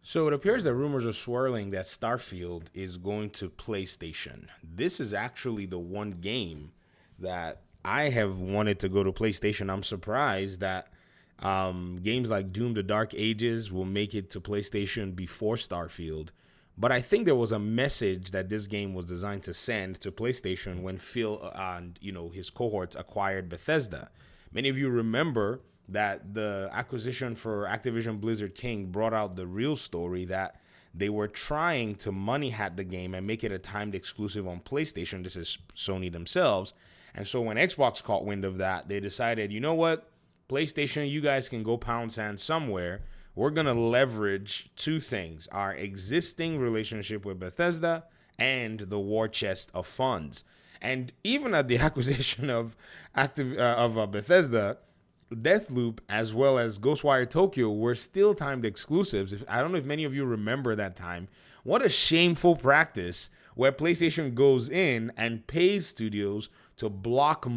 So it appears that rumors are swirling that Starfield is going to PlayStation. This is actually the one game that I have wanted to go to PlayStation. I'm surprised that games like Doom: The Dark Ages will make it to PlayStation before Starfield. But I think there was a message that this game was designed to send to PlayStation when Phil and his cohorts acquired Bethesda. Many of you remember that the acquisition for Activision Blizzard King brought out the real story that they were trying to money hat the game and make it a timed exclusive on PlayStation. This is Sony themselves. And so when Xbox caught wind of that, they decided, you know what? PlayStation, you guys can go pound sand somewhere. We're going to leverage two things: our existing relationship with Bethesda and the war chest of funds. And even at the acquisition of Bethesda, Deathloop as well as Ghostwire Tokyo were still timed exclusives. I don't know if many of you remember that time. What a shameful practice where PlayStation goes in and pays studios to block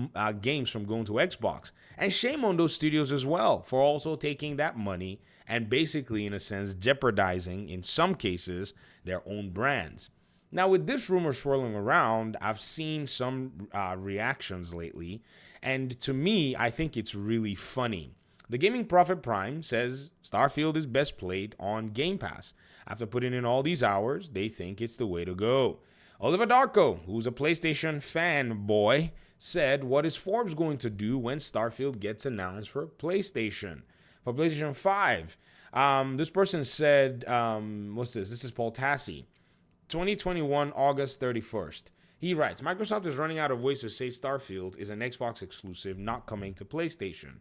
games from going to Xbox. And shame on those studios as well for also taking that money and basically, in a sense, jeopardizing, in some cases, their own brands. Now, with this rumor swirling around, I've seen some reactions lately, and to me, I think it's really funny. The Gaming Prophet Prime says Starfield is best played on Game Pass. After putting in all these hours, they think it's the way to go. Oliver Darko, who's a PlayStation fanboy, said, what is Forbes going to do when Starfield gets announced for PlayStation? For PlayStation 5, this person said, what's this? This is Paul Tassi. 2021, August 31st. He writes, Microsoft is running out of ways to say Starfield is an Xbox exclusive not coming to PlayStation.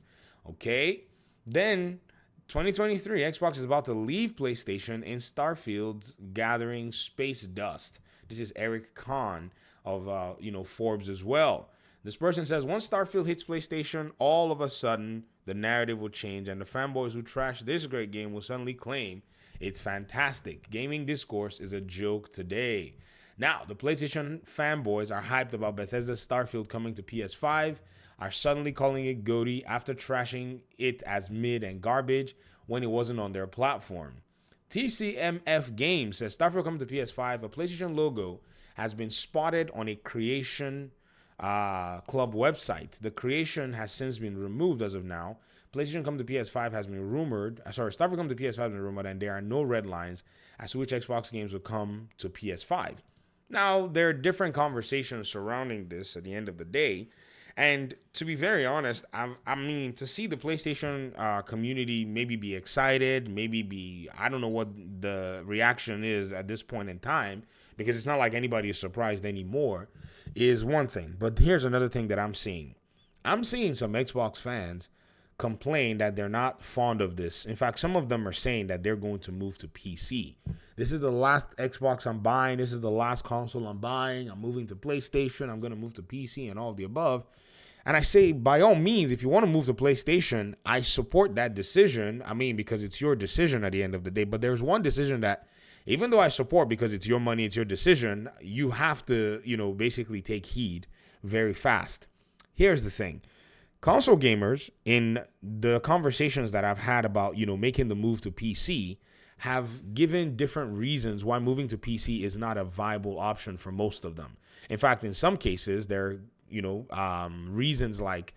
Okay. Then 2023, Xbox is about to leave PlayStation in Starfield's gathering space dust. This is Eric Kahn of Forbes as well. This person says, once Starfield hits PlayStation, all of a sudden the narrative will change and the fanboys who trash this great game will suddenly claim it's fantastic. Gaming discourse is a joke today. Now, the PlayStation fanboys are hyped about Bethesda's Starfield coming to PS5, are suddenly calling it GOTY after trashing it as mid and garbage when it wasn't on their platform. TCMF Games says Starfield coming to PS5, a PlayStation logo has been spotted on a creation club website. The creation has since been removed as of now. PlayStation come to PS5 has been rumored. Starfield come to PS5 has been rumored, and there are no red lines as to which Xbox games will come to PS5. Now, there are different conversations surrounding this at the end of the day. And to be very honest, I mean, to see the PlayStation community maybe be excited, I don't know what the reaction is at this point in time, because it's not like anybody is surprised anymore, is one thing. But here's another thing that I'm seeing. I'm seeing some Xbox fans complain that they're not fond of this. In fact, some of them are saying that they're going to move to PC. This is the last Xbox I'm buying. This is the last console I'm buying. I'm moving to PlayStation. I'm going to move to PC and all of the above. And I say, by all means, if you want to move to PlayStation, I support that decision. I mean, because it's your decision at the end of the day. But there's one decision that, even though I support because it's your money, it's your decision, you have to, basically take heed very fast. Here's the thing. Console gamers, in the conversations that I've had about, making the move to PC, have given different reasons why moving to PC is not a viable option for most of them. In fact, in some cases, there are, reasons like,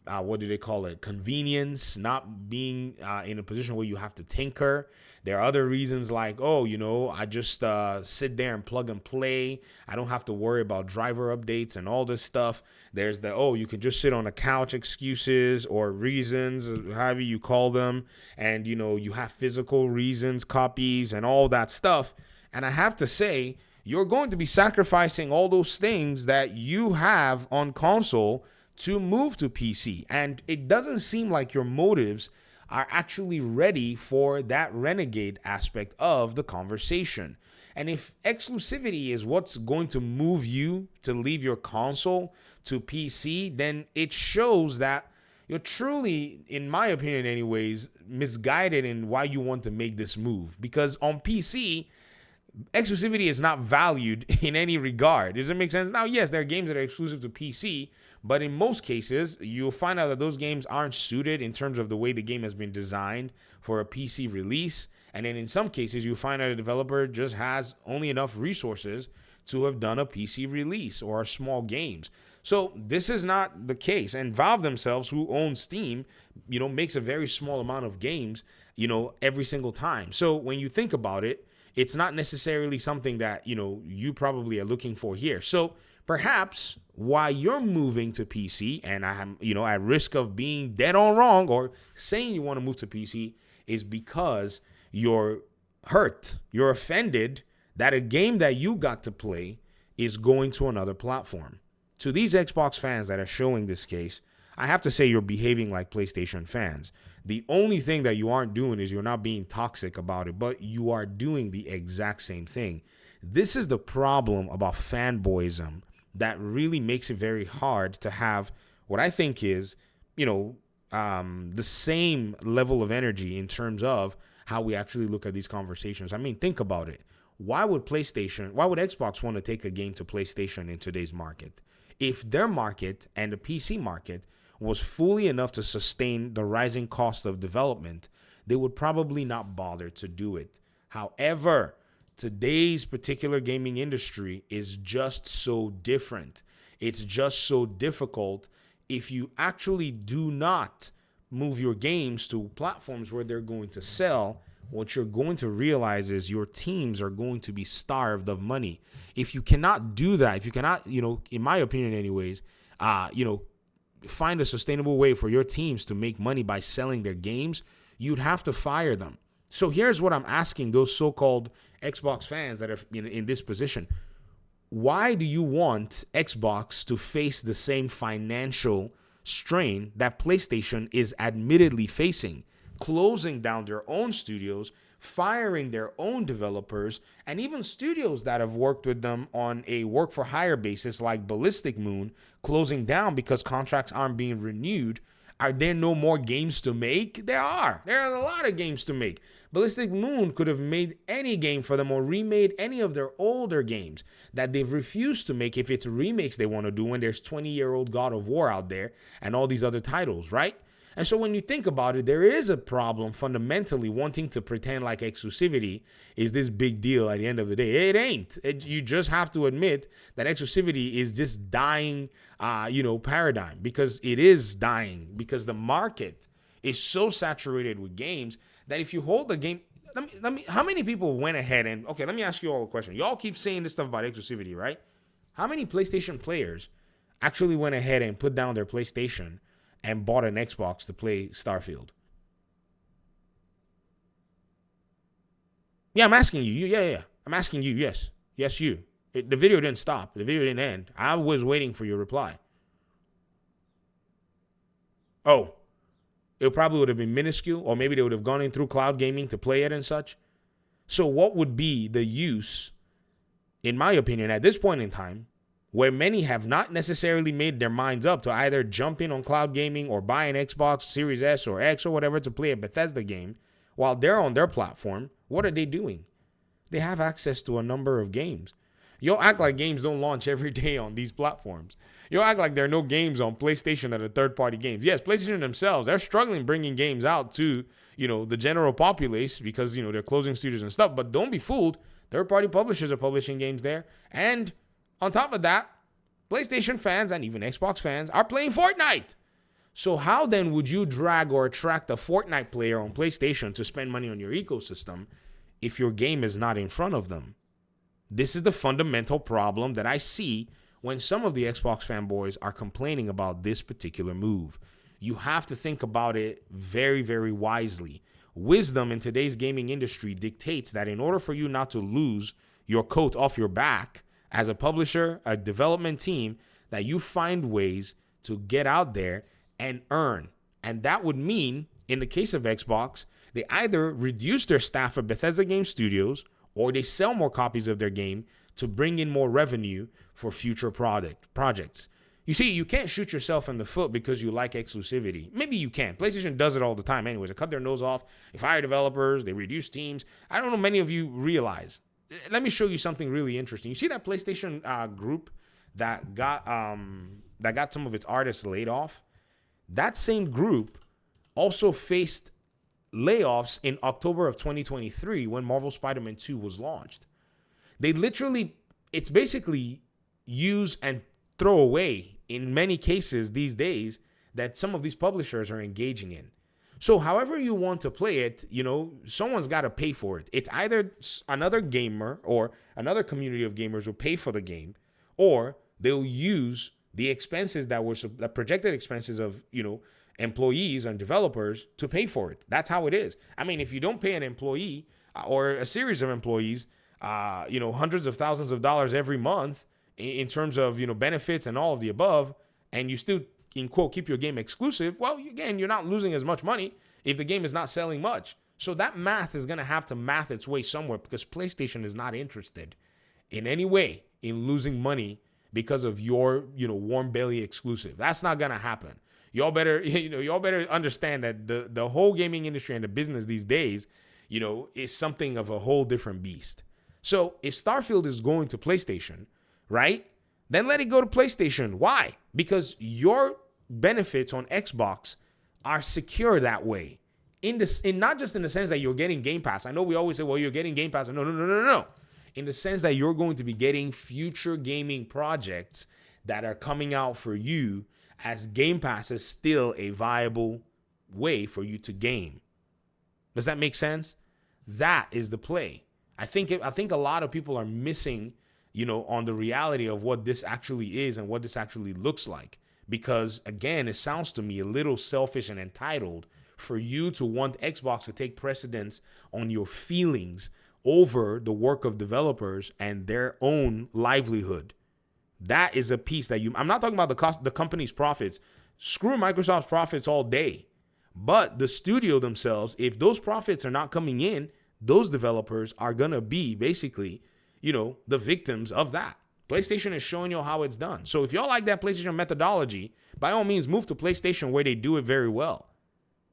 what do they call it? Convenience, not being in a position where you have to tinker. There are other reasons like, I just sit there and plug and play. I don't have to worry about driver updates and all this stuff. There's you can just sit on a couch excuses or reasons, however you call them. And, you have physical reasons, copies, and all that stuff. And I have to say, you're going to be sacrificing all those things that you have on console to move to PC. And it doesn't seem like your motives are actually ready for that renegade aspect of the conversation. And if exclusivity is what's going to move you to leave your console to PC, then it shows that you're truly, in my opinion anyways, misguided in why you want to make this move. Because on PC, exclusivity is not valued in any regard. Does it make sense? Now, yes, there are games that are exclusive to PC, but in most cases, you'll find out that those games aren't suited in terms of the way the game has been designed for a PC release. And then in some cases, you find that a developer just has only enough resources to have done a PC release or small games. So this is not the case. And Valve themselves, who own Steam, makes a very small amount of games, every single time. So when you think about it, it's not necessarily something that, you probably are looking for here. So perhaps while you're moving to PC, and I'm, at risk of being dead on wrong or saying you want to move to PC, is because you're hurt, you're offended that a game that you got to play is going to another platform. To these Xbox fans that are showing this case, I have to say you're behaving like PlayStation fans. The only thing that you aren't doing is you're not being toxic about it, but you are doing the exact same thing. This is the problem about fanboyism that really makes it very hard to have what I think is, the same level of energy in terms of how we actually look at these conversations. I mean, think about it. Why would Xbox want to take a game to PlayStation in today's market? If their market and the PC market was fully enough to sustain the rising cost of development, they would probably not bother to do it. However, today's particular gaming industry is just so different. It's just so difficult. If you actually do not move your games to platforms where they're going to sell, what you're going to realize is your teams are going to be starved of money. If you cannot do that, if you cannot, in my opinion anyways, find a sustainable way for your teams to make money by selling their games, you'd have to fire them. So here's what I'm asking those so-called Xbox fans that are in this position. Why do you want Xbox to face the same financial strain that PlayStation is admittedly facing, closing down their own studios, firing their own developers, and even studios that have worked with them on a work-for-hire basis like Ballistic Moon closing down because contracts aren't being renewed? Are there no more games to make? There are. There are a lot of games to make. Ballistic Moon could have made any game for them or remade any of their older games that they've refused to make if it's remakes they want to do when there's 20-year-old God of War out there and all these other titles, right? And so when you think about it, there is a problem fundamentally wanting to pretend like exclusivity is this big deal at the end of the day. It ain't. You just have to admit that exclusivity is this dying, paradigm, because it is dying, because the market is so saturated with games that if you hold the game, how many people went ahead and, okay, let me ask you all a question. Y'all keep saying this stuff about exclusivity, right? How many PlayStation players actually went ahead and put down their PlayStation and bought an Xbox to play Starfield? Yeah, I'm asking you. Yeah. I'm asking you. Yes, you. The video didn't stop. The video didn't end. I was waiting for your reply. Oh, it probably would have been minuscule, or maybe they would have gone in through cloud gaming to play it and such. So what would be the use, in my opinion, at this point in time, where many have not necessarily made their minds up to either jump in on cloud gaming or buy an Xbox Series S or X or whatever to play a Bethesda game while they're on their platform? What are they doing? They have access to a number of games. You'll act like games don't launch every day on these platforms. You'll act like there are no games on PlayStation that are third-party games. Yes, PlayStation themselves, they're struggling bringing games out to, the general populace because, they're closing studios and stuff. But don't be fooled. Third-party publishers are publishing games there. And on top of that, PlayStation fans and even Xbox fans are playing Fortnite. So how then would you drag or attract a Fortnite player on PlayStation to spend money on your ecosystem if your game is not in front of them? This is the fundamental problem that I see when some of the Xbox fanboys are complaining about this particular move. You have to think about it very, very wisely. Wisdom in today's gaming industry dictates that in order for you not to lose your coat off your back as a publisher, a development team, that you find ways to get out there and earn. And that would mean, in the case of Xbox, they either reduce their staff at Bethesda Game Studios or they sell more copies of their game to bring in more revenue for future projects. You see, you can't shoot yourself in the foot because you like exclusivity. Maybe you can. PlayStation does it all the time anyways. They cut their nose off. They fire developers. They reduce teams. I don't know many of you realize. Let me show you something really interesting. You see that PlayStation group that got some of its artists laid off? That same group also faced layoffs in October of 2023 when Marvel Spider-Man 2 was launched. They literally, it's basically use and throw away in many cases these days that some of these publishers are engaging in. So however you want to play it, someone's got to pay for it. It's either another gamer or another community of gamers will pay for the game, or they'll use the expenses that were the projected expenses of, employees and developers to pay for it. That's how it is. I mean, if you don't pay an employee or a series of employees, hundreds of thousands of dollars every month in terms of, benefits and all of the above, and you still, in quote, keep your game exclusive, well, again, you're not losing as much money if the game is not selling much. So that math is going to have to math its way somewhere, because PlayStation is not interested in any way in losing money because of your, warm belly exclusive. That's not going to happen. Y'all better understand that the whole gaming industry and the business these days, is something of a whole different beast. So if Starfield is going to PlayStation, right, then let it go to PlayStation. Why? Because your benefits on Xbox are secure that way. In not just in the sense that you're getting Game Pass. I know we always say, well, you're getting Game Pass. No. In the sense that you're going to be getting future gaming projects that are coming out for you, as Game Pass is still a viable way for you to game. Does that make sense? That is the play. I think a lot of people are missing, on the reality of what this actually is and what this actually looks like. Because, again, it sounds to me a little selfish and entitled for you to want Xbox to take precedence on your feelings over the work of developers and their own livelihood. That is a piece that I'm not talking about the company's profits. Screw Microsoft's profits all day. But the studio themselves, if those profits are not coming in, those developers are going to be basically, the victims of that. PlayStation is showing you how it's done. So if y'all like that PlayStation methodology, by all means, move to PlayStation where they do it very well.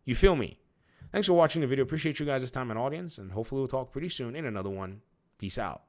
You feel me? Thanks for watching the video. Appreciate you guys' time and audience, and hopefully we'll talk pretty soon in another one. Peace out.